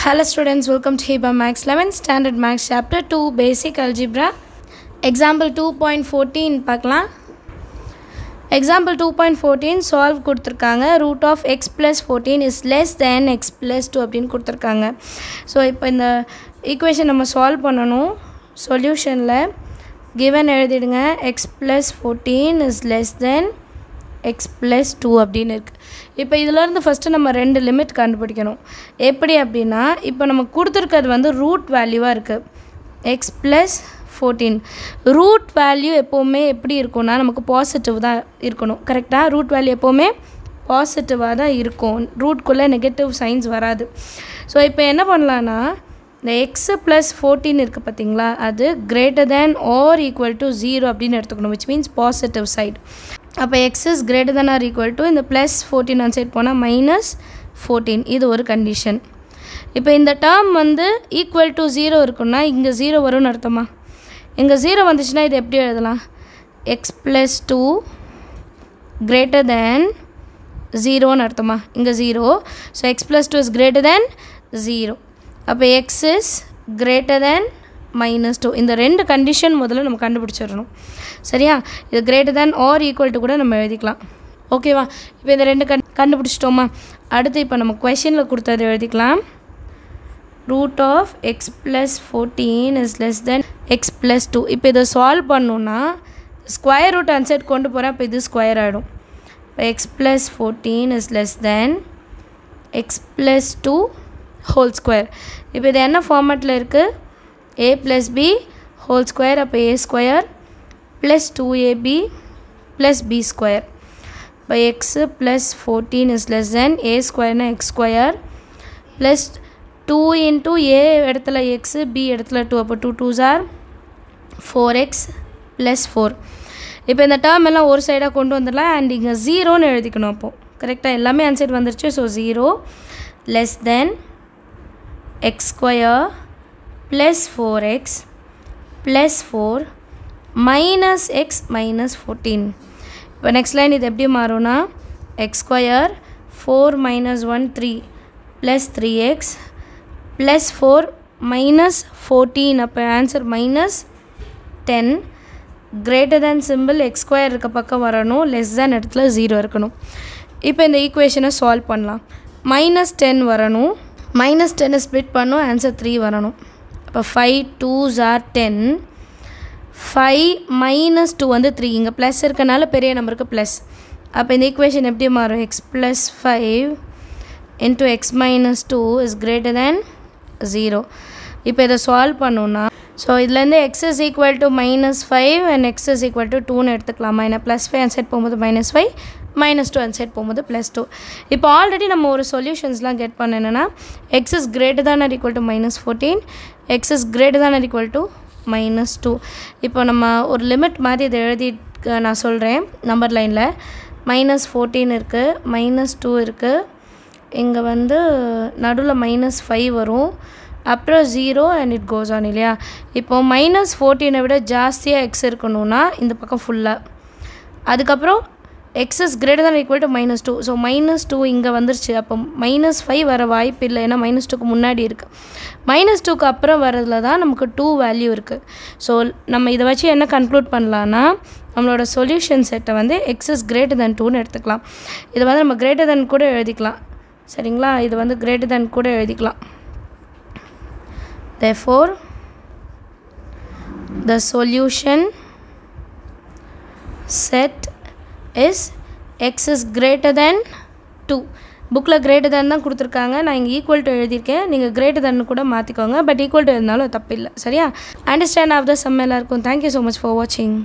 Hello students, welcome to Hiba Max 11th Standard Max Chapter 2 Basic Algebra. Example 2.14 பார்க்கலாம். Example 2.14 solve கொடுத்திருக்காங்க. Root of x plus 14 is less than x plus 2 அப்படின்னு கொடுத்திருக்காங்க. So இப்போ இந்த equation நம்ம solve பண்ணணும். சொல்யூஷனில் given எழுதிடுங்க. x plus 14 is less than x plus 2 அப்படின்னு இருக்குது. இப்போ இதிலேருந்து ஃபஸ்ட்டு நம்ம ரெண்டு லிமிட் கண்டுபிடிக்கணும். எப்படி அப்படின்னா இப்போ நம்ம கொடுத்துருக்கிறது வந்து ரூட் வேல்யூவாக இருக்குது x ப்ளஸ் 14. ரூட் வேல்யூ எப்போவுமே எப்படி இருக்கும்னா நமக்கு பாசிட்டிவ் தான் இருக்கணும். கரெக்டாக ரூட் வேல்யூ எப்போவுமே பாசிட்டிவாக தான் இருக்கும். ரூட்குள்ளே நெகட்டிவ் சைன்ஸ் வராது. ஸோ இப்போ என்ன பண்ணலான்னா இந்த எக்ஸ் ப்ளஸ் 14 இருக்குது பார்த்தீங்களா, அது greater than or equal to 0 அப்படின்னு எடுத்துக்கணும், விச் மீன்ஸ் பாசிட்டிவ் சைடு. அப்போ X is greater than or equal to இந்த ப்ளஸ் 14 அந்த சைட் போனால் மைனஸ் 14, இது ஒரு கண்டிஷன். இப்போ இந்த டேர்ம் வந்து ஈக்குவல் டு 0 இருக்குன்னா இங்கே 0 வரும்னு அர்த்தமா? இங்கே 0 வந்துச்சுன்னா இது எப்படி எழுதலாம்? எக்ஸ் ப்ளஸ் 2 கிரேட்டர் தேன் 0ன்னு அர்த்தமா? இங்கே 0. So X plus 2 is greater than 0. அப்போ X is greater than minus 2. இந்த ரெண்டு கண்டிஷன் முதல்ல நம்ம கண்டுபிடிச்சிடணும். சரியா? இது greater than or equal to கூட நம்ம எழுதிக்கலாம். ஓகேவா? இப்போ இந்த ரெண்டு கண்டுபிடிச்சிட்டோமா? அடுத்து இப்போ நம்ம கொஷனில் கொடுத்தது எழுதிக்கலாம். Root of x plus 14 is less than x plus 2. இப்போ இதை சால்வ் பண்ணணுன்னா ஸ்கொயர் ரூட் அன்சைட் கொண்டு போகிறேன். இப்போ இது ஸ்கொயர் ஆகிடும். இப்போ X plus 14 is less than x plus 2 whole square. இப்போ இது என்ன ஃபார்மேட்டில் இருக்குது? a plus b whole square. அப்போ a square plus 2ab plus b square. by x plus 14 is less than a square na x square plus 2 into a இடத்துல x, b இடத்துல 2. அப்போ 2 2s are 4x plus 4. இப்போ இந்த term எல்லாம் ஒரு சைடாக கொண்டு வந்துடலாம். அண்ட் இங்கே 0ன்னு எழுதிக்கணும். அப்போது கரெக்டாக எல்லாமே ஆன்சைட் வந்துருச்சு. So 0 less than x square plus 4x plus 4 minus x minus 14. இப்போ நெக்ஸ்ட் லைன் இது எப்படி மாறும்னா x square 4 minus 1 3 plus 3x plus 4 minus 14. அப்போ answer minus 10. greater than symbol x square இருக்க பக்கம் வரணும், less than இடத்துல 0 இருக்கணும். இப்போ இந்த ஈக்குவேஷனை சால்வ் பண்ணலாம். minus 10 வரணும், minus 10 ஸ்ப்ளிட் பண்ணும், ஆன்சர் 3 வரணும். இப்போ 5 2s are 10. 5 minus 2 வந்து 3. இங்கே ப்ளஸ் இருக்கனால பெரிய நம்பருக்கு ப்ளஸ். அப்போ இந்த ஈக்குவேஷன் எப்படி மாறும்? X plus 5 into x minus 2 is greater than 0. இப்போ இதை சால்வ் பண்ணோன்னா ஸோ இதுலேருந்து x is equal to -5 and x is equal to 2ன்னு எடுத்துக்கலாமா? ஏன்னா +5 அன்சைட் போகும்போது -5, -2 அன்சைட் போகும்போது +2. இப்போ ஆல்ரெடி நம்ம ஒரு சொல்யூஷன்ஸ்லாம் கெட் பண்ண என்னென்னா X is greater than or equal to -14, X is greater than or equal to -2. இப்போ நம்ம ஒரு லிமிட் மாதிரி இதை எழுதி நான் சொல்கிறேன். நம்பர் லைனில் -14 இருக்குது, -2 இருக்குது, இங்கே வந்து நடுவில் -5 வரும், அப்புறம் 0 அண்ட் இட் கோஸ் ஆன் இல்லையா? இப்போது -14 விட ஜாஸ்தியாக எக்ஸ் இருக்கணும்னா இந்த பக்கம் ஃபுல்லாக, அதுக்கப்புறம் X is greater than equal to -2. So -2 இங்கே வந்துருச்சு. அப்போ -5 வர வாய்ப்பு இல்லை, ஏன்னா -2க்கு முன்னாடி இருக்குது. -2க்கு அப்புறம் வரதுல தான் நமக்கு 2 வேல்யூ இருக்குது. ஸோ நம்ம இதை வச்சு என்ன கன்க்ளூட் பண்ணலான்னா நம்மளோட சொல்யூஷன் செட்டை வந்து எக்ஸ் இஸ் கிரேட்டர் தேன் 2ன்னு எடுத்துக்கலாம். இதை வந்து நம்ம கிரேட்டர் தேன் கூட எழுதிக்கலாம். சரிங்களா? இது வந்து கிரேட்டர் தேன் கூட எழுதிக்கலாம். therefore the solution set is x is greater than 2. புக்கில் கிரேட்டர் தேன் தான் கொடுத்துருக்காங்க, நான் இங்கே ஈக்குவல் டு எழுதியிருக்கேன். நீங்கள் கிரேட்டர் தேன் கூட மாற்றிக்கோங்க, பட் ஈக்குவல் டு இருந்தாலும் தப்பு இல்லை. சரியா? அண்டர்ஸ்டாண்ட் ஆஃப் த சம் எல்லாருக்கும். தேங்க்யூ ஸோ மச் ஃபார் வாட்சிங்.